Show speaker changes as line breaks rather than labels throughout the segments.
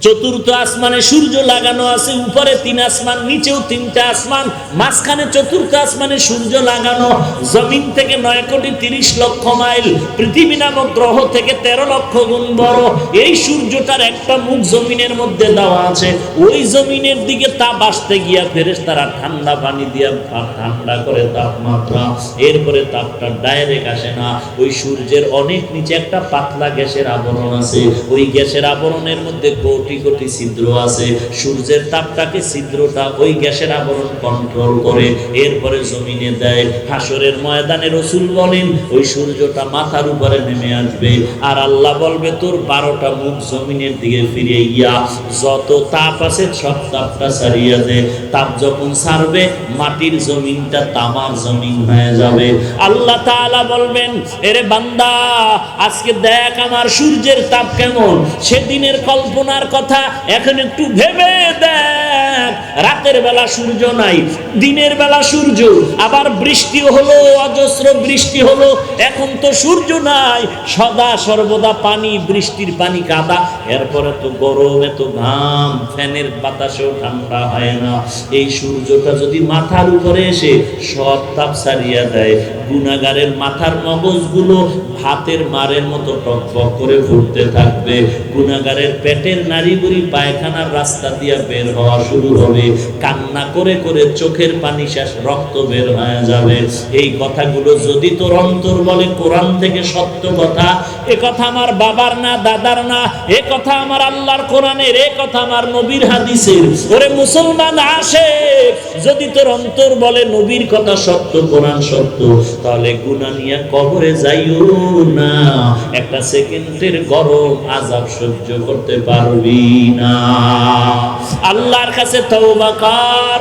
চতুর্থ আসমানে সূর্য লাগানো আছে, উপরে 3 আসমান, নিচেও 3টা আসমান, মাঝখানে চতুর্থ আসমানে সূর্য লাগানো। জমিন থেকে 9,30,00,000 মাইল, পৃথিবী নামক গ্রহ থেকে 13 লক্ষ গুণ বড়। এই সূর্যটার একটা মুখ জমিনের মধ্যে দেওয়া আছে। ওই জমিনের দিকে তাপ আসতে গিয়া ফেরেশতারা ঠান্ডা পানি দিয়া ঠান্ডা করে তাপমাত্রা, এরপরে তাপটা ডাইরেক্ট আসে না। ওই সূর্যের অনেক নিচে একটা পাতলা গ্যাসের আবরণ আছে। ওই গ্যাসের আবরণের মধ্যে কোটি কোটি ছিদ্র আছে। সূর্যের তাপটাকে ছিদ্রটা ওই গ্যাসের আবরণ কন্ট্রোল করে, এরপরে জমিনে দেয়। হাসরের ময়দানে রাসূল বলেন ওই সূর্যটা মাথার উপরে নেমে আসবে, আর আল্লাহ বলবে তোর 12টা মুখ জমিনের দিকে ফিরে গিয়া যত তাপ আছে সব তাপটা ছাড়িয়ে দে। তাপ যখন ছাড়বে মাটির জমিনটা তামার জমিন হয়ে যাবে। আল্লাহ তাআলা বলবেন এরে বান্দা আজকে দেখ আমার সূর্যের তাপ কেমন। সেদিনের কল্পনার কথা এখন একটু ভেবে দেখ। রাতের বেলা সূর্য নাই, দিনের বেলা সূর্য, আবার বৃষ্টি হলো, অজস্র বৃষ্টি হলো। এখন তো সূর্য নাই, সদা সর্বদা পানি, বৃষ্টির পানি কাদা, এরপরে তো গরম, এত ঘাম, ফ্যানের বাতাসেও ঠান্ডা হয় না। এই সূর্যটা যদি মাথার উপরে এসে সব তাপ ছাড়িয়ে দেয়, গুনাহগারের মাথার মগজগুলো ভাতের মারের মতো টকবক করে ফুটতে থাকবে। গুনাহগারের পেটের নাড়িভুড়ি পায়খানার রাস্তা দিয়ে বের হওয়া শুরু হবে। কান্না করে করে চোখের পানি শেষ, রক্ত বের হয়ে যাবে। এই কথাগুলো যদি তোর অন্তর বলে কোরআন থেকে সত্য কথা, এ কথা আমার বাবার না, দাদার না, এ কথা আমার আল্লাহর কোরআনের, এ কথা আমার নবীর হাদিসের। ওরে মুসলমান আশেক, যদি তোর অন্তর বলে নবীর কথা সত্য, কোরআন সত্য, তাহলে গুনাহ নিয়ে কবরে যাইও না। একটা সেকেন্ডের গরম আযাব সহ্য করতে পারবি না। আল্লাহর কাছে তওবা কর।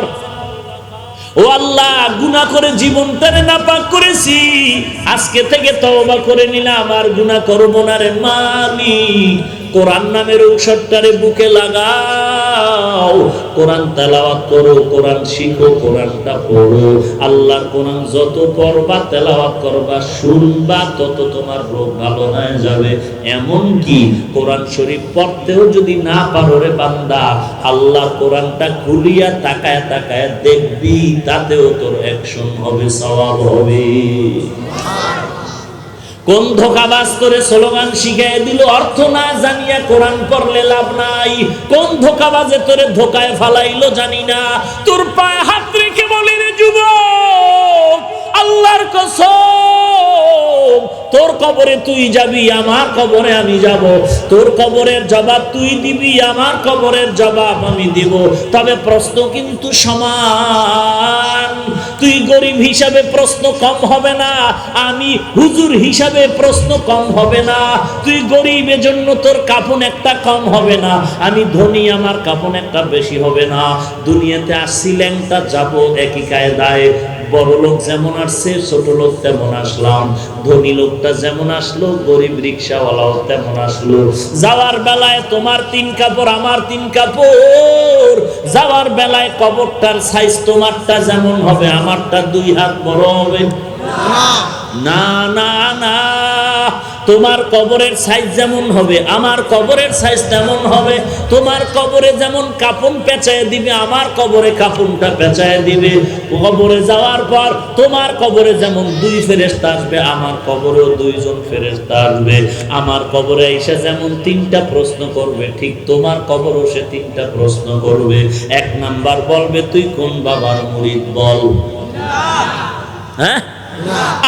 ও আল্লাহ, গুনাহ করে জীবনটারে নাপাক করেছি, আজকে থেকে তওবা করে নিলাম, আর গুনাহ করব না রে মালিক। কোরআন নামের ঔষধটারে বুকে লাগাও, কোরআন তেলাওয়াত করো, কোরআন শিখো, কোরআনটা পড়ো। আল্লাহর কোরআন যত পড়বা, তেলাওয়াত করবা, শুনবা, তত তোমার রোগ ভালো হয়ে যাবে। এমন কি কোরআন শরীফ পড়তেও যদি না পারো রে বান্দা, আল্লাহর কোরআনটা খুলিয়া তাকায় তাকায় দেখবি, তাতেও তোর অ্যাকশন হবে, সওয়াব হবে। কোন ধোঁকাবাজ করে স্লোগান শিখাই দিল, অর্থ না জানিয়া কোরআন পড়লে লাভ নাই। কোন ধোঁকাবাজে তোরে ধোকায় ফালাইলো জানি না। তোর পায়ে হাত রেখে বলি রে যুবক, আল্লাহর কসম, তোর কবরে তুই যাবি, আমার কবরে আমি যাব। তোর কবরের জবাব তুই দিবি, আমার কবরের জবাব আমি দিব। তবে প্রশ্ন কিন্তু সমান। তুই গরিব হিসাবে প্রশ্ন কম হবে না, আমি হুজুর হিসাবে প্রশ্ন কম হবে না। তুই গরিব, এজন্য তোর কাফন একটা কম হবে না, আমি ধনী, আমার কাফন একটা বেশি হবে না। দুনিয়াতে আসছি ল্যাংটা, যাব একই কায়দায়। বড় লোক যেমন আসছে, ছোট লোক তেমন আসলাম। ধনী লোকটা যেমন আসলো, গরিব রিক্সাওয়ালাও তেমন আসলো। যাওয়ার বেলায় তোমার 3 কাপড়, আমার 3 কাপড়। যাওয়ার বেলায় কবরটার সাইজ তোমারটা যেমন হবে, আমারটা 2 হাত বড় হবে না। না না, তোমার কবরের সাইজ যেমন হবে, আমার কবরের সাইজ তেমন হবে। তোমার কবরে যেমন কাফন পেঁচায় দিবে, আমার কবরে কাফনটা পেঁচায় দিবে। কবরে যাওয়ার পর তোমার কবরে যেমন 2 ফেরেশতা আসবে, আমার কবরেও 2 জন ফেরেশতা আসবে। আমার কবরে এসে যেমন 3টা প্রশ্ন করবে, ঠিক তোমার কবরও সে 3টা প্রশ্ন করবে। 1 নাম্বার বলবে তুই কোন বাবার মুরিদ বল। হ্যাঁ,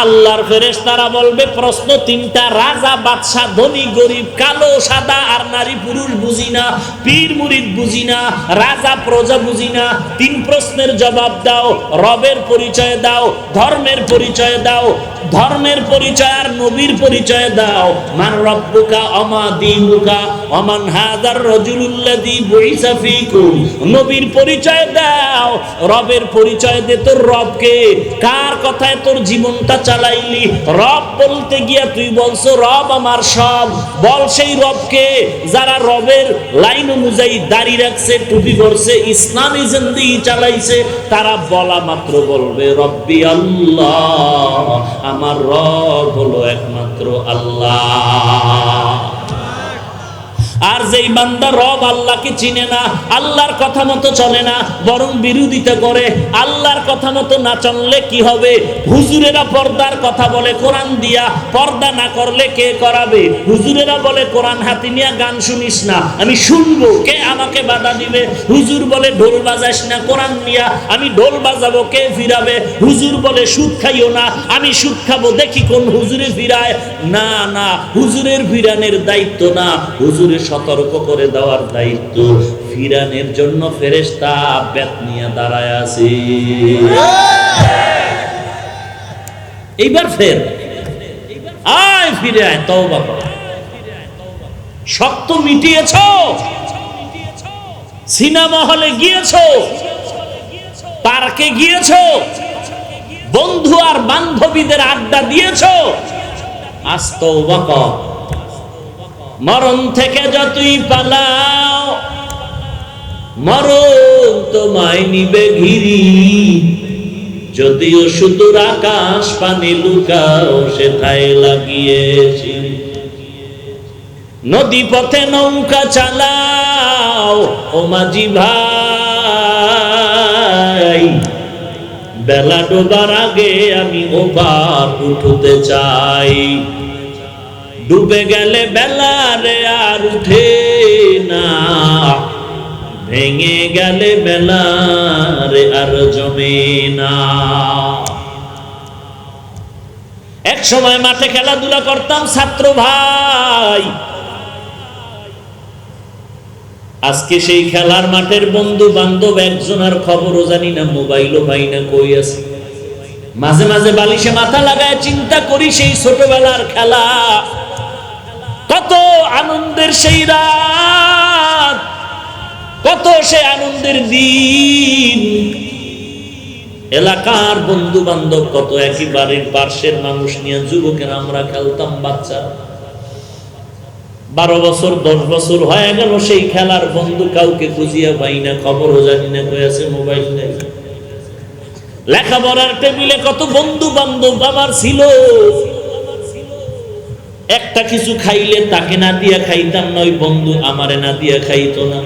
আল্লাহর ফেরেশতারা বলবে প্রশ্ন 3টা, রাজা বাদশাহ, ধনী গরিব, কালো সাদা আর নারী পুরুষ বুঝি না, পীর মুরিদ বুঝি না, রাজা প্রজা বুঝি না। 3 প্রশ্নের জবাব দাও, রবের পরিচয় দাও, ধর্মের পরিচয় দাও, ধর্মের পরিচয় আর নবীর পরিচয় দাও। মান রব্বুকা ওমা দীনুকা ওমান হাযার রাজুলুল্লাযী বুইসা ফীকুম। নবীর পরিচয় দাও, রবের পরিচয় দে, তোর রবকে, কার কথায় তোর জীবনটা চালাইলি। রব বলতে গিয়া তুই বলছো রব আমার সব, বল সেই রবকে। যারা রবের লাইন অনুযায়ী দাড়ি রাখছে, টুপি পরছে, ইসলামী জিন্দেগি চালাইছে, তারা বলা মাত্র বলবে রব্বি আল্লাহ, আমার রব হলো একমাত্র আল্লাহ। আর যেই বান্দা রব আল্লাহকে চিনে না, আল্লাহর কথা মতো চলে না, বরং বিরোধিতা করে, আল্লাহর কথা মতো না চললে কি হবে? হুজুরেরা পর্দার কথা বলে কোরআন দিয়া, পর্দা না করলে কে করাবে? হুজুরেরা বলে কোরআন হাতে নিয়ে গান শুনিস না, আমি শুনবো, কে আমাকে বাধা দিবে? হুজুর বলে ঢোল বাজাস না কোরআন নিয়া, আমি ঢোল বাজাবো, কে ফিরাবে? হুজুর বলে সুদ খাইও না, আমি সুদ খাবো, দেখি কোন হুজুরে ফিরায়। না না, হুজুরের ফিরানের দায়িত্ব না, হুজুরের সতর্ক করে দেওয়ার দায়িত্ব। ফিরানের জন্য ফেরেশতা বেত নিয়ে দাঁড়ায় আছে। এইবার ফের আয়, ফিরে আয়, তওবা কর। শক্ত মিটিয়েছো, সিনেমা হলে গিয়েছো, পার্কে গিয়েছো, বন্ধু আর বান্ধবীদের আড্ডা দিয়েছো, আজ তওবা কর। মরণ থেকে যতই পালাও, মরণ তোমায় নিবে ঘিরি, যদিও সুদূর আকাশ পানে লুকাও, সেথায় লাগিয়েছি। নদী পথে নৌকা চালাও ও মাঝি ভাই, বেলা ডোবার আগে আমি ওপার উঠতে চাই। ডুবে গেলে বেলা রে আর উঠে না, ভেঙে গেলে বেলা রে আর জমে না। এক সময় মাঠে খেলাধুলা করতাম ছাত্র ভাই, আজকে সেই খেলার মাঠের বন্ধু বান্ধব একজন আর খবরও জানি না, মোবাইলও পাই না, কই আছে। মাঝে মাঝে বালিশে মাথা লাগায় চিন্তা করি সেই ছোটবেলার খেলা, কত আনন্দের সেই রাত, কত সে আনন্দের দিন। এলাকার বন্ধু বান্ধব কত, একই বাড়ির পার্শ্বের মানুষ নিয়ে যুবকের আমরা খেলতাম। বাচ্চা 12 বছর 10 বছর হয়ে গেল, সেই খেলার বন্ধু কাউকে খুঁজিয়া পাই না, খবরও জানি না, কই আছে, মোবাইল নেই। লেখাপড়ার টেবিলে কত বন্ধু বান্ধব আমার ছিল, একটা কিছু খাইলে তাকে না দিয়া খাইতাম না, ওই বন্ধু আমারে না দিয়া খাইতো না।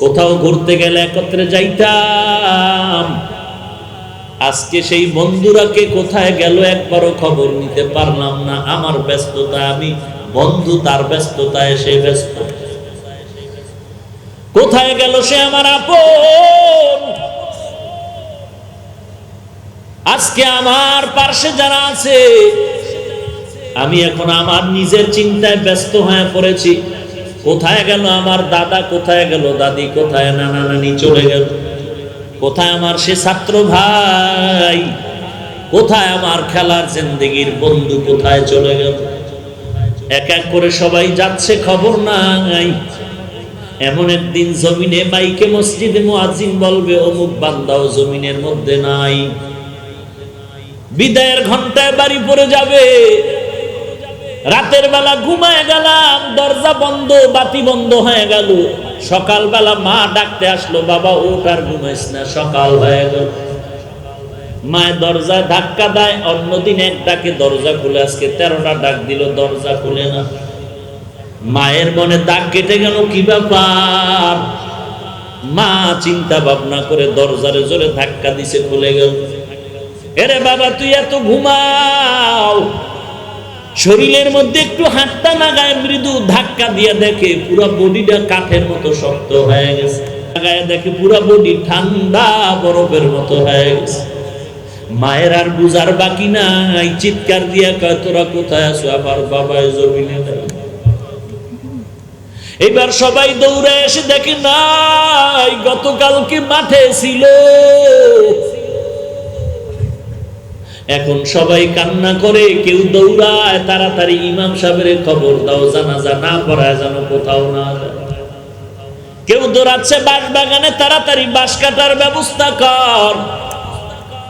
কোথাও ঘুরতে গেলে একত্রে যাইতাম, আজকে সেই বন্ধুরাকে কোথায় গেল একবারও খবর নিতে পারলাম না। আমার ব্যস্ততা আমি, বন্ধু তার ব্যস্ততায় সে ব্যস্ত। কোথায় গেল সে আমার আপন? আজকে আমার পার্শ্বে যারা আছে, আমি এখন আমার নিজের চিন্তায় ব্যস্ত হয়ে পড়েছি। কোথায় গেল আমার দাদা, কোথায় গেল দাদি, কোথায় নানা নানি চলে গেল, কোথায় আমার সে ছাত্র ভাই, কোথায় আমার খেলার জিন্দেগির বন্ধু, কোথায় চলে গেল? এক এক করে সবাই যাচ্ছে, খবর নাই। এমন একদিন জমিনে মাইকে মসজিদে মুয়াজ্জিন বলবে, অমুক বান্দাও জমিনের মধ্যে নাই। বিদায়ের ঘন্টায় বাড়ি পড়ে যাবে। রাতের বেলা ঘুমায় গেলাম, দরজা বন্ধ, বাতি বন্ধ হয়ে গেল। সকালবেলা মা ডাকতে আসলো, বাবা ওঠ আর ঘুমাইস না, সকাল হয়ে গেল। মায়ের দরজা ধাক্কা দেয়, অন্যদিন এক ডাকে দরজা খুলে, আজকে 13টা ডাক দিল, দরজা খুলে না। মায়ের মনে দাগ কেটে গেল, কি ব্যাপার? মা চিন্তা ভাবনা করে দরজারে জোরে ধাক্কা দিছে, খুলে গেল। এরে বাবা তুই এত ঘুমাও, শরীরের মধ্যে একটু হাতটা লাগায়, মৃদু ধাক্কা দিয়ে দেখে পুরো বডিটা কাঠের মতো শক্ত হয়ে গেছে। লাগায় দেখে পুরো বডি ঠান্ডা বরফের মতো হয়ে গেছে। মায়ের আর বুঝার বাকি নাই, চিৎকার দিয়ে কয়, তোরা কোথায় আছো? আবার বাবা জমিনে নাই। এবার সবাই দৌড়ে এসে দেখে নাই, গতকালকে মাঠে ছিল। এখন সবাই কান্না করে, কেউ দৌড়ায়, তাড়াতাড়ি ইমাম সাহেবের খবর দাও, জানাজা না পড়ায় যেন কোথাও না যায়। কেউ দৌড়াচ্ছে বাঁশ বাগানে, তাড়াতাড়ি বাঁশ কাটার ব্যবস্থা কর।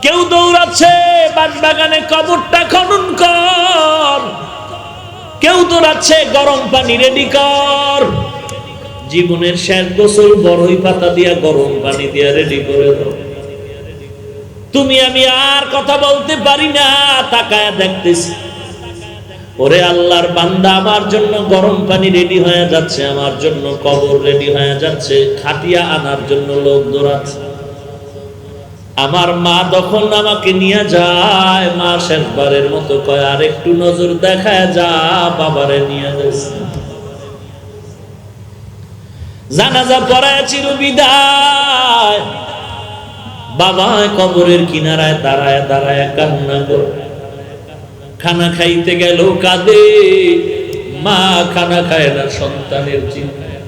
কেউ দৌড়াচ্ছে বাঁশ বাগানে, কবরটা খনন কর। কেউ দৌড়াচ্ছে গরম পানি রেডি কর। জীবনের শেষ গোসল বড়ই পাতা দিয়া গরম পানি দিয়া রেডি করে দাও। তুমি আমি আর কথা বলতে পারি না, তাকায় দেখতেছি ওরে আল্লাহর বান্দা, আমার জন্য গরম পানি রেডি হয়ে যাচ্ছে, আমার জন্য কবর রেডি হয়ে যাচ্ছে, খাটিয়া আনার জন্য লোক দৌড়াচ্ছে। আমার মা যখন আমাকে নিয়ে যায়, মা শেষবারের মতো কয়, আর একটু নজর দেখায় যা, বাবারে নিয়ে যাচ্ছে। জানাজা পড়ায় চিরবিদায়, বাবা কবরের কিনারায় দাঁড়ায় দাঁড়ায় কান্না করে। খানা খাইতে গেল কাঁদে, মা খানা খায় না সন্তানের চিন্তায়।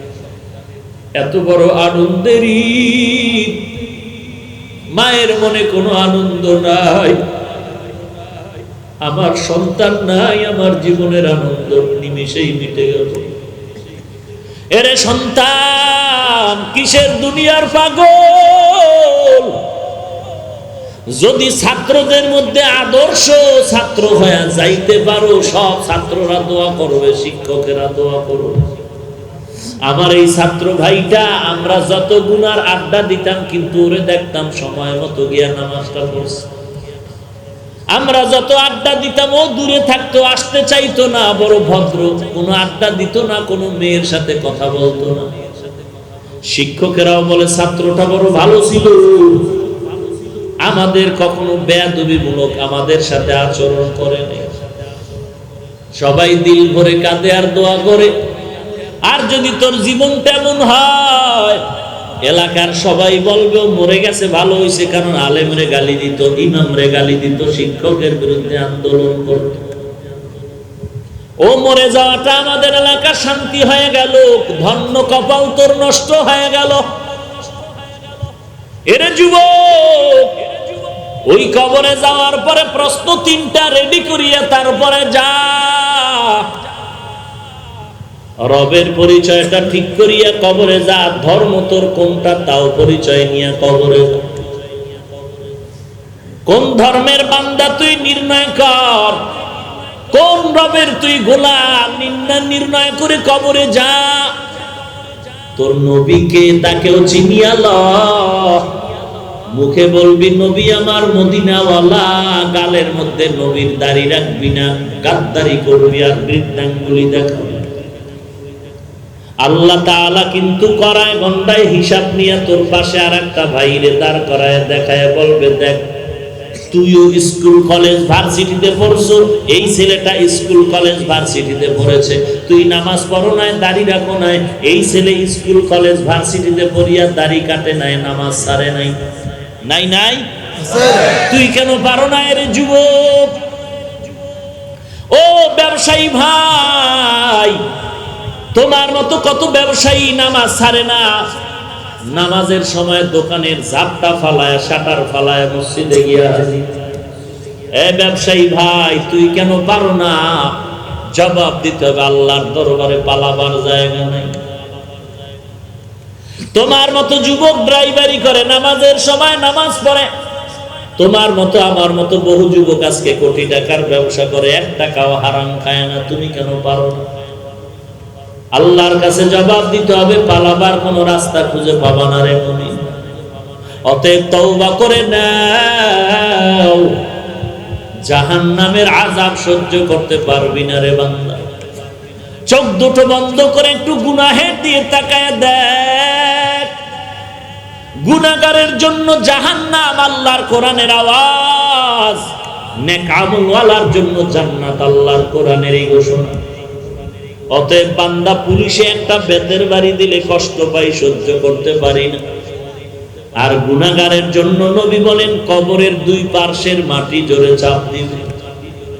এত বড় আনন্দের ঈদ, মায়ের মনে কোনো আনন্দ নাই, আমার সন্তান নাই, আমার জীবনের আনন্দ নিমেষেই মিটে গেল। এরে সন্তান, কিসের দুনিয়ার পাগল? যদি ছাত্রদের মধ্যে আদর্শ ছাত্র হয়ে যাইতে পারো, সব ছাত্ররা দোয়া করবে, শিক্ষকেরা দোয়া করবে। আমার এই ছাত্র ভাইটা, আমরা যত গুনার আড্ডা দিতাম, কিন্তু ওরে দেখতাম সময় মতো গিয়া নামাজটা পড়ছে। আমরা যত আড্ডা দিতাম, ও দূরে থাকতো, আসতে চাইতো না, বড় ভদ্র, কোনো আড্ডা দিত না, কোনো মেয়ের সাথে কথা বলতো না। শিক্ষকেরাও বলে ছাত্রটা বড় ভালো ছিল, আমাদের কখনো বেয়াদবিমূলক আমাদের সাথে আচরণ করে নাই। সবাই দিল ভরে কাঁদে আর দোয়া করে। আর যদি তোর জীবন তেমন হয়, এলাকার সবাই বলবে ও মরে গেছে, ভালো হয়েছে, কারণ আলেমরে গালি দিত, ইমামরে গালি দিত, শিক্ষকের বিরুদ্ধে আন্দোলন করত। ও মরে যাওয়াটা আমাদের এলাকার শান্তি হয়ে গেল, ধন্য কপাল তোর নষ্ট হয়ে গেল। এরে যুবক, ওই কবরে যাওয়ার পরে প্রশ্ন তিনটা রেডি করিয়া তারপরে যা, রবের পরিচয়টা ঠিক করিয়া কবরে যা। ধর্ম তোর কোনটা তাও পরিচয় নিয়ে কবরে যা। কোন ধর্মের বান্দা তুই নির্ণয় কর, কোন রবের তুই গোলাম নির্ণয় করে কবরে যা। তোর নবীকে তাকেও চিনিয়া ল। মুখে বলবি নবী আমার মদিনাওয়ালা, গালের মধ্যে নবীর দাড়ি রাখবি না, গাদ্দারি করবি আর বৃদ্ধাঙ্গুলি দেখাবি। আল্লাহ তাআলা কিন্তু করায় গন্ডায় হিসাব নিয়ে তোর পাশে আর একটা ভাইরে দাঁড় করায় দেখায় বলবে, দেখ তুইও স্কুল কলেজ ভার্সিটিতে পড়ছো, এই ছেলেটা স্কুল কলেজ ভার্সিটিতে পড়েছে, তুই নামাজ পড়ো নাই, দাড়ি রাখো নাই, এই ছেলে স্কুল কলেজ ভার্সিটিতে পড়িয়া দাড়ি কাটে নাই, নামাজ ছাড়ে নাই। নাই নাই, তুই কেন পারো না? এর যুবক, ও ব্যবসায়ী ভাই, তোমার মতো কত ব্যবসায়ী নামাজ ছাড়ে না। নামাজের সময় দোকানের ঝাপটা ফালায়, শাটার ফালায় মসজিদে গিয়া হাজির। এ ব্যবসায়ী ভাই, তুই কেন পারো না? জবাব দিতে হবে, আল্লাহর দরবারে পালাবার জায়গা নাই। তোমার মতো যুবক ড্রাইভারি করে, নামাজের সময় নামাজ পড়ে। তোমার মতো আমার মতো বহু যুবক আজকে কোটি টাকার ব্যবসা করে, 1 টাকাও হারাম খায় না। তুমি কেন পারো না? আল্লাহর কাছে জবাব দিতে হবে, পালাবার কোন রাস্তা খুঁজে পাবা না রে মুমিন। অতএব তওবা করে নাও, জাহান্নামের আযাব সহ্য করতে পারবি না রে বান্দা। চোখ দুটো বন্ধ করে একটু গুনাহের দিয়ে তাকায় দেখ। গুনাহগারের জন্য জাহান্নাম আল্লাহর কোরআনের আওয়াজ, নেক আমলওয়ালার জন্য জান্নাত আল্লাহর কোরআনের এই ঘোষণা। অতএব বান্দা, পুলিশে একটা বেতের বাড়ি দিলে কষ্ট পাই, সহ্য করতে পারি না। আর গুনাহগারের জন্য নবী বলেন, কবরের 2 পার্শ্বের মাটি জোরে চাপ দিবে,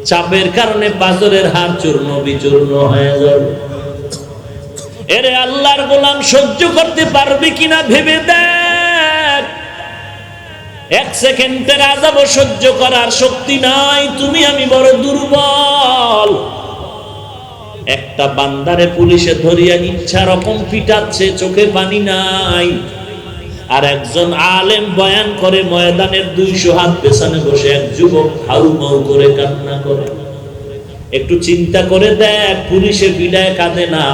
চাপের কারণে পাথরের হাড় চূর্ণ বিচূর্ণ হয়ে যাবে। এরে আল্লাহর গোলাম, সহ্য করতে পারবে কিনা ভেবে দেখ। 1 সেকেন্ডের আযাব সহ্য করার শক্তি নাই, তুমি আমি বড় দুর্বল। একটা বান্দারে পুলিশে ধরিয়া ইচ্ছা রকম পিটাচ্ছে, চোখে পানি নাই। আর একজন আলেম বয়ান করে, ময়দানের 200 হাত পেছনে বসে এক যুবক হাউ মাউ করে কান্না করে। একটু চিন্তা করে দেখ, পুলিশে পিটায় কাঁদে না,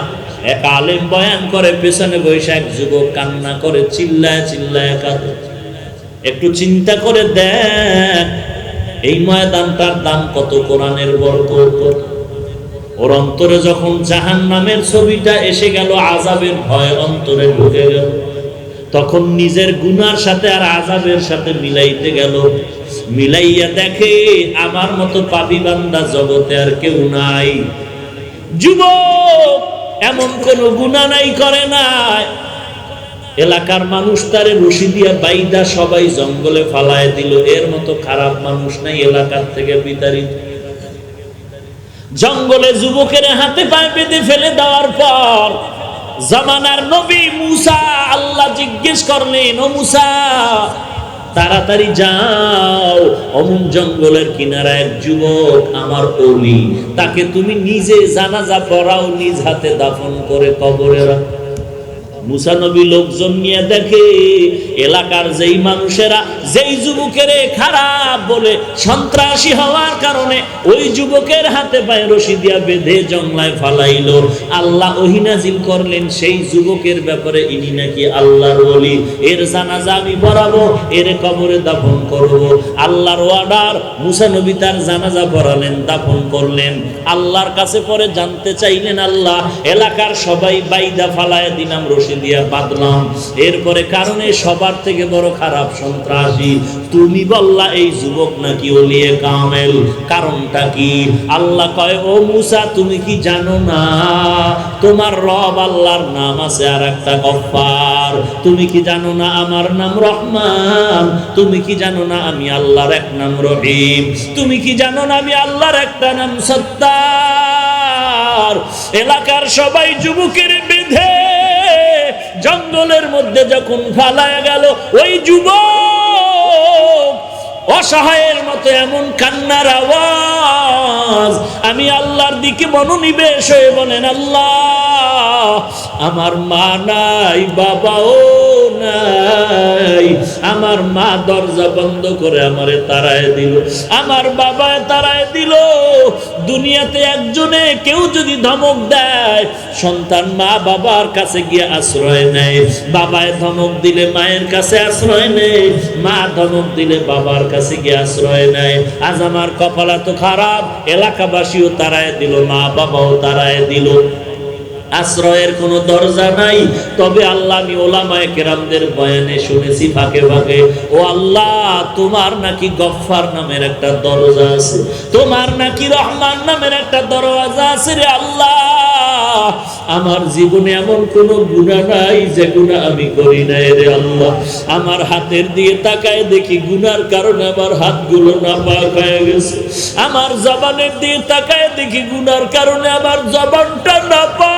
এক আলেম বয়ান করে, পেছনে বসে এক যুবক কান্না করে, চিল্লায় চিল্লায় কাঁদে। একটু চিন্তা করে দেখ, এই ময়দানটার দাম কত, কোরআনের বরকত কত। ওর অন্তরে যখন জাহান্নামের ছবিটা এসে গেল, আযাবের ভয় অন্তরে ঢুকে গেল, তখন নিজের গুনার সাথে আর আযাবের সাথে মিলাইতে গেল। মিলাইয়া দেখে আমার মতো পাপী বান্দা জগতে আর কেউ নাই। যুবক এমন কোন গুনাহ নাই করে নাই, এলাকার মানুষ তারে রশি দিয়া বাইদা সবাই জঙ্গলে ফালায় দিল, এর মতো খারাপ মানুষ নাই এলাকার থেকে বিতাড়িত। জঙ্গলে যুবকের হাতে পায়ে বেঁধে ফেলে দেওয়ার পর জামানার নবী মুসা আল্লাহ জিজ্ঞেস করলেন, ও মুসা তাড়াতাড়ি যাও, অমুক জঙ্গলের কিনারা এক যুবক আমার ওলি, তাকে তুমি নিজে জানাজা পড়াও, নিজ হাতে দাফন করে কবরে রাখো। মুসা নবী লোকজন নিয়ে দেখে এলাকার যেই মানুষেরা যেই যুবকের খারাপ বলে সন্ত্রাসী হওয়ার কারণে ওই যুবকের হাতে পায়ে রশি দিয়া বেঁধে জংলায় ফালাইলো, আল্লাহ ওহী নাজিল করলেন সেই যুবকের ব্যাপারে, ইনি নাকি আল্লাহর ওলি, এর জানাজা আমি পড়াবো, এর কবরে দাফন করব। আল্লাহর অর্ডার, মুসা নবী তার জানাজা পড়ালেন, দাফন করলেন। আল্লাহর কাছে পরে জানতে চাইলেন, আল্লাহ এলাকার সবাই বাইদা ফালায় দিলাম, রশি দিয়া বাঁধলাম, এরপরে কারণে সবার থেকে বড় খারাপ সন্ত্রাসী তুমি বললা এই যুবক নাকি ওলিয়ে কামেল, কারণটা কি? আল্লাহ কয়, ও মুসা তুমি কি জানো না তোমার রব আল্লাহর নাম আছে আর একটা গফফার? তুমি কি জানো না আমার নাম রহমান? তুমি কি জানো না আমি আল্লাহর এক নাম রহিম? তুমি কি জানো না আমি আল্লাহর একটা নাম সত্তার? এলাকার সবাই যুবকের বেঁধে জঙ্গলের মধ্যে যখন ফালায়া গেল, ওই যুবক অসহায়ের মতো এমন কান্নার আওয়াজ, আমি আল্লাহর দিকে মনোনিবেশ হয়ে বলেন, আল্লাহ আমার মা নাই, বাবাও নাই, আমার মা দরজা বন্ধ করে আমারে তাড়ায় দিল, আমার বাবায় তাড়ায় দিল। দুনিয়াতে একজনে কেউ যদি ধমক দেয়, সন্তান মা বাবার কাছে গিয়ে আশ্রয় নেয়, বাবায় ধমক দিলে মায়ের কাছে আশ্রয় নেয়, মা ধমক দিলে বাবার কাছে গিয়ে আশ্রয় নেয়। আজ আমার কপাল তো খারাপ, এলাকাবাসীও তাড়ায় দিল, মা বাবাও তাড়ায় দিল, আশ্রয়ের কোনো দরজা নাই। তবে আল্লাহ আমি ওলামায়ে কেরামদের বয়ানে শুনেছি ফাঁকে ফাঁকে, ও আল্লাহ তোমার নাকি গফফার নামের একটা দরজা আছে, তোমার নাকি রহমান নামের একটা দরওয়াজা আছে রে আল্লাহ। আমার জীবনে এমন কোন গুনাহ নাই যে গুনাহ আমি করি নাই রে আল্লাহ। আমার হাতের দিয়ে তাকায় দেখি গুনার কারণে আমার হাতগুলো নাপাক হয়ে গেছে, আমার জবানের দিয়ে তাকায় দেখি গুনার কারণে আমার জবানটা নাপাক,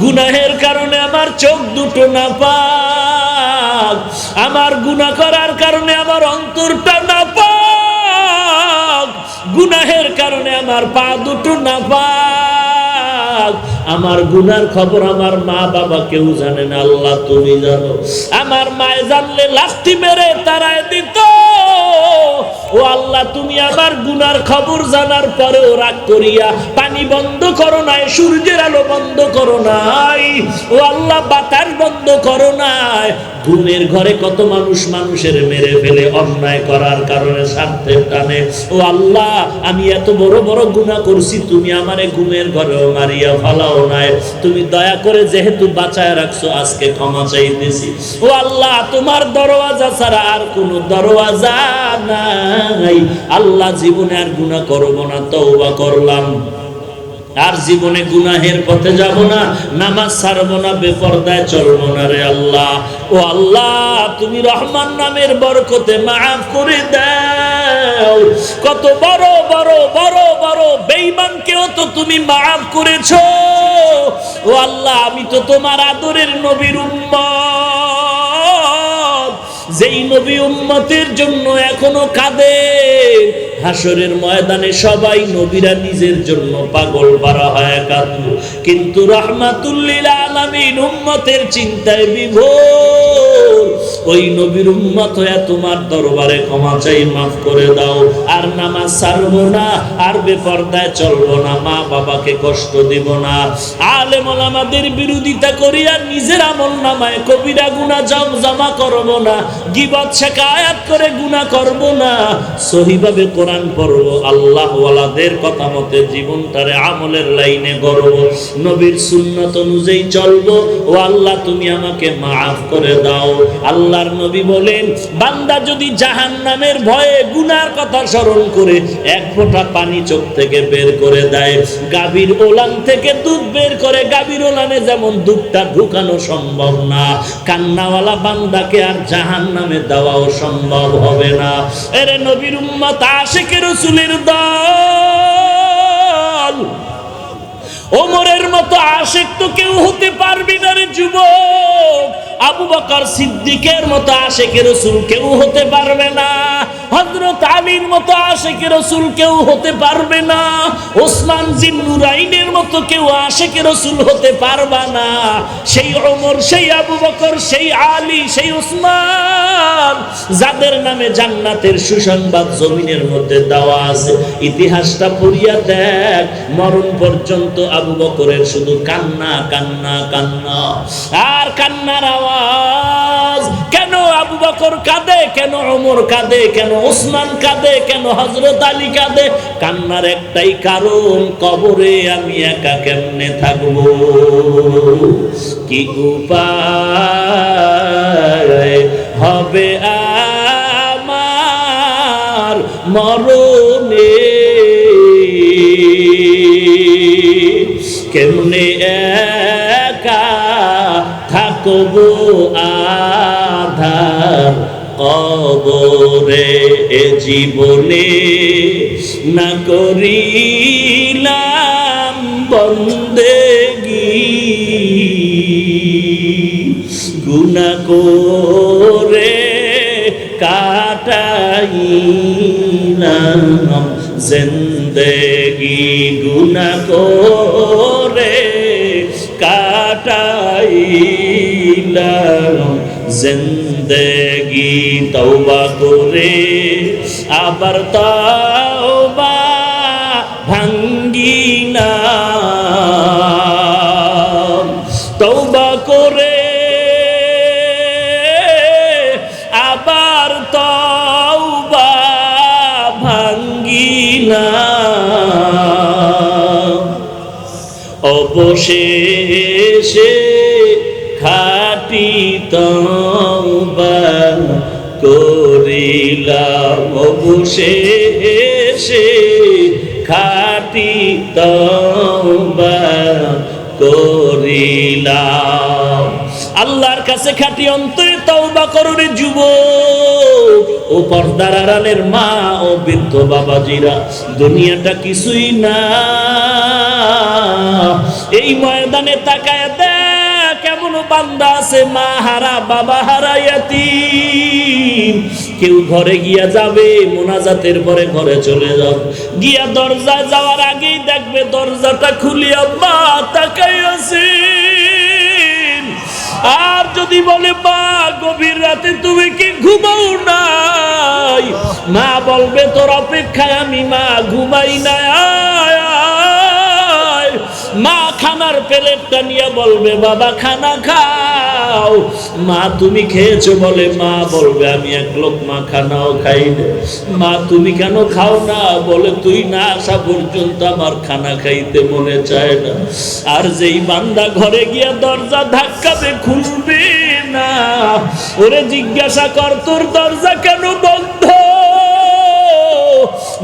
গুনাহের কারণে আমার চোখ দুটো নাপাক, আমার গুনাহ করার কারণে আমার অন্তরটা নাপাক, গুনাহের কারণে আমার পা দুটো নাপাক। আমার গুনার খবর আমার মা বাবা কেউ জানে না, আল্লাহ তুমি জানো। আমার মায়ে জানলে লাথি মেরে তাড়ায় দিত। ও আল্লাহ তুমি আমার গুনার খবর জানার পরেও রাগ করিয়া পানি বন্ধ করো নাই, সূর্যের আলো বন্ধ করো নাই, ও আল্লাহ বাতাস বন্ধ করো নাই। ঘুমের ঘরে কত মানুষ মানুষের মেরে ফেলে অন্যায় করার কারণে, স্বার্থের টানে। ও আল্লাহ আমি এত বড় বড় গুনাহ করছি, তুমি আমারে ঘুমের ঘরেও মারিয়া ফালাও নাই, তুমি দয়া করে যেহেতু বাঁচায় রাখছো আজকে ক্ষমা চাইতেছি। ও আল্লাহ তোমার দরওয়াজা ছাড়া আর কোন দরওয়াজা নাই। আল্লাহ জীবনে আর গুনাহ করব না, তওবা করলাম, আর জীবনে গুনাহের পথে যাব না, নামাজ ছাড়বো না, বেপরদায় চলবো না রে আল্লাহ। ও আল্লাহ তুমি রহমান নামের বরকতে মাফ করে দাও। কত বড় বড় বড় বড় বেঈমানকেও তো তুমি মাফ করেছো। ও আল্লাহ আমি তো তোমার আদরের নবীর উম্মত, যেই নবী উম্মতের জন্য এখনো কাঁদে। হাসরের ময়দানে সবাই নবীরা নিজের জন্য পাগল পারা হয় কাঁদবে, কিন্তু রাহমাতুল লিল আলামিন উম্মতের চিন্তায় বিভোর। ওই নবীর উম্মত হয়ে তোমার দরবারে ক্ষমা চাই, মাফ করে দাও। আর নামাজ ছাড়বো না, আর বেপরদায় চলবো না, মা বাবাকে কষ্ট দিব না, আলেম ওলামাদের বিরোধিতা করিয়া নিজের আমল নামায় কবিরা গুনাহ জমা করবো না, গীবত শিকায়াত করে গুনাহ করব না, সহিভাবে কোরআন পড়ব, আল্লাহ ওয়ালাদের কথা মতে জীবনটারে আমলের লাইনে গড়ব, নবীর সুন্নাত অনুযায়ী চলব। ও আল্লাহ তুমি আমাকে মাফ করে দাও। আল্লাহর নবী বলেন, বান্দা যদি জাহান্নামের ভয়ে গুনার কথা স্মরণ করে এক ফোঁটা পানি চোখ থেকে বের করে দেয়, গাভীর ওলান থেকে দুধ বের করে গাভীর ওলানে যেমন দুধটা ঢুকানো সম্ভব না, কান্নাওয়ালা বান্দাকে আর জাহান্নামে দেওয়াও সম্ভব হবে না। এরে নবীর উম্মত আশিকে রাসূলের দল, ওমরের মতো আশিক তো কেউ হতে পারবি না রে যুবক। আবু বকর সিদ্দিকের মতো আশিকে রাসূল কেউ হতে পারবে না, হযরত আলীর মতো আশিকে রাসূল কেউ হতে পারবে না, ওসমান জিন্নুরাইনের মতো কেউ আশিকে রাসূল হতে পারবে না। সেই ওমর, সেই আবু বকর, সেই আলী, সেই ওসমান যাদের নামে জান্নাতের সুসংবাদ জমিনের মধ্যে দেওয়া আছে, ইতিহাসটা পড়িয়া দেখ, মরণ পর্যন্ত আবু বকরের শুধু কান্না কান্না কান্না আর কান্নার আওয়াজ। কেন আবু বকর কাঁদে, কেন ওমর কাঁদে, কেন ওসমান কাঁদে, কেন হযরত আলী কাঁদে? কান্নার একটাই কারণ, কবরে আমি একা কেমনে থাকবো, কি উপায় হবে আমার মরণে, কেমনে একা থাকবো আধার কবরে, এ জীবনে না করিলাম বন্দেগী, গুনাহ করে কাটাইলাম জিন্দেগি, গুনাহ করে কাটাইলাম জিন্দেগি। তওবা করে আবার তওবা ভাঙ্গিলাম, তওবা করে আবার তওবা ভাঙ্গিলাম, অবশেষে খাঁটি তওবা করিলাম, অবশেষে খাঁটি তওবা করিলাম। আল্লাহর কাছে খাঁটি অন্তরে তওবা করো রে যুবক, ও পর্দার আড়ালের মা ও বৃদ্ধ বাবাজিরা, দুনিয়াটা কিছুই না। এই ময়দানে তাকায় দেখ, কেমন বান্দা আছে মা হারা, বাবা হারা, ইয়াতীম। কেউ ঘরে গিয়া যাবে, মোনাজাতের পরে ঘরে চলে যাবে, গিয়া দরজায় যাওয়ার আগেই দেখবে দরজাটা খুলিয়া মা তাকাই আছে। আর যদি বলে মা গভীর রাতে তুমি কি ঘুমাও নাই, মা বলবে তোর অপেক্ষায় আমি মা ঘুমাই না। মা খানার প্লেটটা নিয়ে বলবে বাবা খানা খাও। মা তুমি খেয়েছো বলে মা বলবে আমি এক লোকমা খানাও খাই না। মা তুমি কেন খাও না, বলে তুই না আসা পর্যন্ত আমার খানা খাইতে মনে চায় না। আর যেই বান্দা ঘরে গিয়া দরজা ধাক্কাবে খুলবে না, ওরে জিজ্ঞাসা কর তোর দরজা কেন বন্ধ,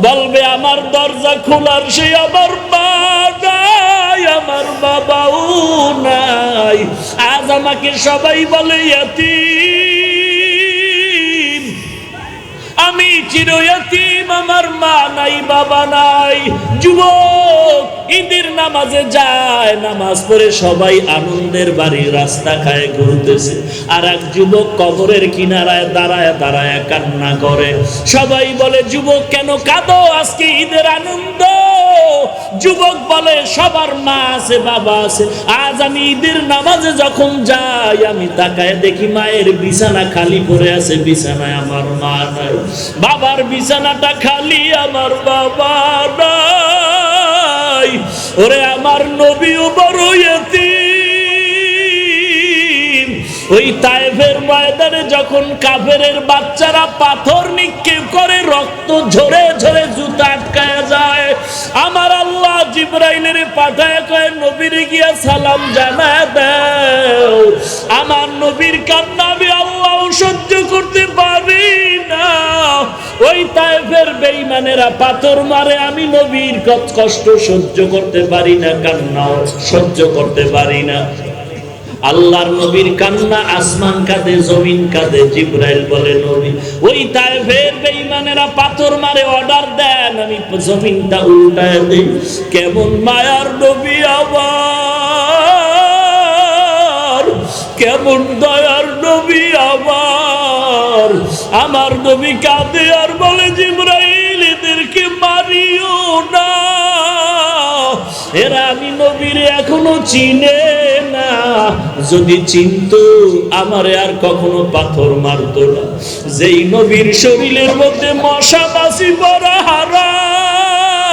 বলবে আমার দরজা খোলার সে আমার মা নাই, আমার বাবাও নাই। আজ আমাকে সবাই বলে ইয়াতীম, আমি চির ইয়াতীম, আমার মা নাই বাবা নাই। যুবক ঈদের নামাজে যায়, নামাজ পড়ে সবাই আনন্দের বাড়ি রাস্তা খায় ঘুরতেছে, আর এক যুবক কবরের কিনারায় দাঁড়ায় দাঁড়ায় কান্না করে। সবাই বলে যুবক কেন কাঁদো, আজকে ঈদের আনন্দ। যুবক বলে সবার মা আছে বাবা আছে, আজ আমি ঈদের নামাজে যখন যাই আমি তাকায় দেখি মায়ের বিছানা খালি পড়ে আছে, বিছানায় আমার মা নাই, বাবার বিছানাটা খালি আমার বাবা নাই। ওরে আমার নবীও বড় ইয়াতীম, ওই তায়েফের ময়দানে যখন কাফেরের বাচ্চারা পাথর নিক্ষেপ করে রক্ত ঝরে ঝরে জুতা আটকায় যায়, আমার আল্লাহ জিবরাইলের পাঠায় কয় নবীর গিয়া সালাম জানায় দাও, আমার নবীর কান্না আমি আল্লাহ সহ্য করতে পারি না। ওই তায়েফের বেঈমানেরা পাথর মারে, আমি নবীর কষ্ট সহ্য করতে পারি না, কান্নাও সহ্য করতে পারি না। আল্লাহর নবীর কান্না, আসমান কাঁদে, জমিন কাঁদে। জিবরাইল বলে নবী, ওই তায়েফের বেঈমানেরা পাথর মারে, অর্ডার দেন আমি জমিনটা উল্টায় দেই। কেমন মায়ার নবী আমার, কেমন দয়ার নবী আমার। আমার নবী কাঁদে আর বলে জিবরাইল এদেরকে মারিও না, এরা আমি নবীর এখনো চিনে না, যদি চিনতো আমারে আর কখনো পাথর মারতো না। যেই নবীর শরীরের মধ্যে মশা মাছি পড়া হারাম,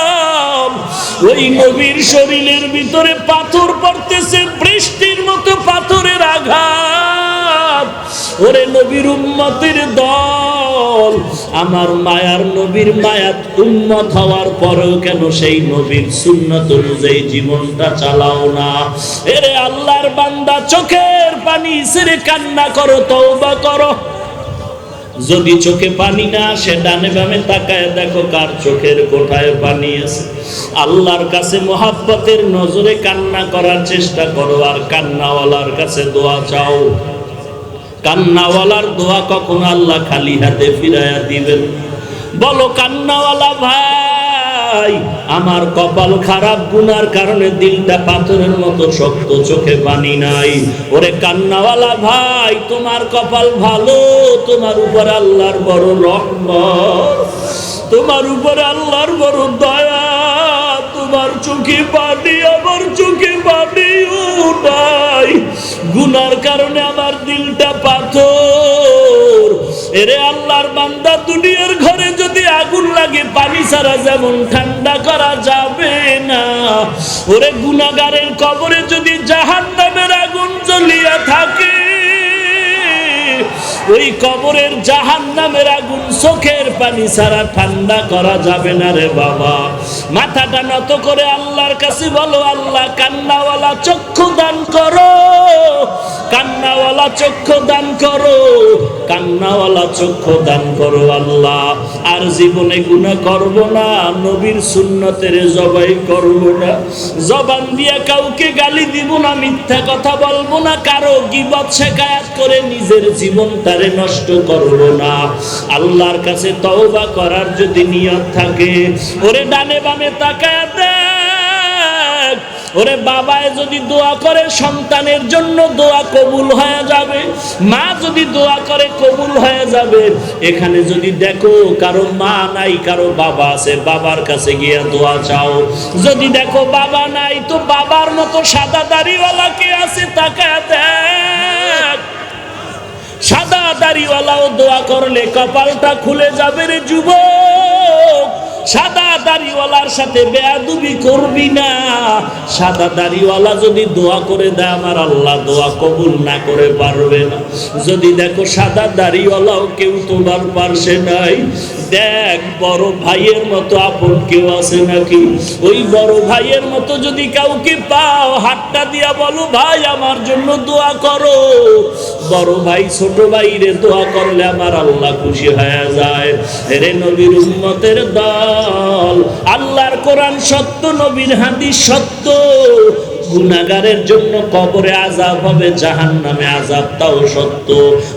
ওই নবীর শরীরের ভিতরে পাথর পড়তেছে বৃষ্টির মতো পাথরের আঘাত। ওরে নবীর উম্মতের দল, আমার মায়ার নবীর মায়াত উম্মত হওয়ার পরেও কেন সেই নবীর সুন্নাত অনুযায়ী জীবনটা চালাও না? এরে আল্লাহর বান্দা, চোখের পানি ছেড়ে কান্না করো, তওবা করো। যদি চোখে পানি না আসে, ডানে বামে তাকায় দেখো কার চোখের কোঠায় পানি আছে। আল্লাহর কাছে মোহাব্বতের নজরে কান্না করার চেষ্টা করো, আর কান্নাওয়ালার কাছে দোয়া চাও। কান্নাওয়ালার দোয়া কখনো আল্লাহ খালি হাতে ফিরাইয়া দিবেন। বলো কান্নাওয়ালা ভাই, আমার কপাল খারাপ, গুনার কারণে দিলটা পাথরের মতো শক্ত, চোখে পানি নাই। ওরে কান্নাওয়ালা ভাই, তোমার কপাল ভালো, তোমার উপর আল্লাহর বড় রহমত, তোমার উপর আল্লাহর বড় দয়া। তোমার চোখে পানি, আমার চোখে পানিও নাই, গুনার কারণে আমার দিলটা পাথর। এরে আল্লাহর বান্দা, দুনিয়ার ঘরে যদি আগুন লাগে, পানি ছাড়া যেমন ঠান্ডা করা যাবে না, ওরে গুনাহগারের কবরে যদি জাহান্নামের আগুন জ্বলিয়া থাকে, ওই কবরের জাহান্নামের আগুন চোখের পানি ছাড়া ঠান্ডা করা যাবে না রে বাবা। মাথাটা নত করে আল্লাহর কাছে বলো, আল্লাহ কান্নাওয়ালা চক্ষু দান করো, কান্নাওয়ালা চক্ষু দান করো, কান্নাওয়ালা চক্ষু দান করো আল্লাহ। আর জীবনে গুনাহ করব না, নবীর সুন্নতের জবাই করব না, জবান দিয়া কাউকে গালি দিব না, মিথ্যা কথা বলবো না, কারো গীবত শিকায়াত করে নিজের জীবনটারে নষ্ট করব না। আল্লাহর কাছে তওবা করার যদি নিয়ত থাকে, ওরে ডানে বামে তাকায় দেখ, ওরে বাবায় যদি দোয়া করে সন্তানের জন্য দোয়া কবুল হয়ে যাবে, মা যদি দোয়া করে কবুল হয়ে যাবে। এখানে যদি দেখো কারো মা নাই, কারো বাবা আছে, বাবার কাছে গিয়ে দোয়া চাও। যদি দেখো বাবা নাই, তো বাবার মতো সাদা দাড়িওয়ালা কে আছে তাকায় দেখ। সাদা দাড়িওয়ালাও দোয়া করলে কপালটা খুলে যাবে রে যুবক। সাদা দাড়িওয়ালার সাথে বেয়াদবি করবি না। সাদা দাড়িওয়ালা যদি দোয়া করে দেয়, আমার আল্লাহ দোয়া কবুল না করে পারবে না। যদি দেখো সাদা দাড়িওয়ালাও কেউ তোমার পাশে নাই, দেখ বড় ভাইয়ের মতো আপন কেউ আছে নাকি। ওই বড় ভাইয়ের মতো যদি কাউকে পাও, হাতটা দিয়া বলো, ভাই আমার জন্য দোয়া করো। বড় ভাই ছোট ভাইরে দোয়া করলে আমার আল্লাহ খুশি হয়ে যায়। রে নবীর উম্মতের দল, আল্লাহর কোরআন সত্য, নবীর হাদিস সত্য। গুনাহগারের জন্য কবরে আযাব হবে, জাহান্নামে আযাবটাও সত্য।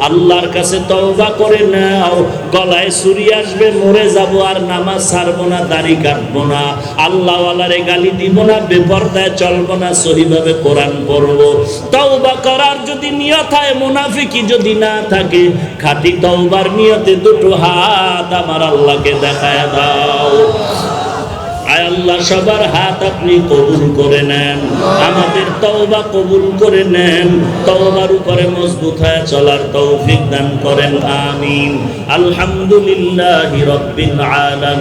আল্লাহর কাছে তওবা করে নাও। গলায় ছুরি আসবে, মরে যাব, আর নামাজ ছাড়বো না, দাড়ি কাটবো না, আল্লাহওয়ালারে গালি দিব না, বেপরদায় চলবো না, সহিভাবে কোরআন পড়বো। তওবা করার যদি নিয়ত হয়, মুনাফিকি যদি না থাকে, খাঁটি তওবার নিয়তে দুটো হাত আমার আল্লাহকে দেখায় দাও। আয় আল্লাহ, সবার হাত আপনি কবুল করে নেন, আমাদের তওবা কবুল করে নেন, তওবার উপরে মজবুত হয়ে চলার তৌফিক দান করেন, আমিন। আলহামদুলিল্লাহি রাব্বিল আলামিন।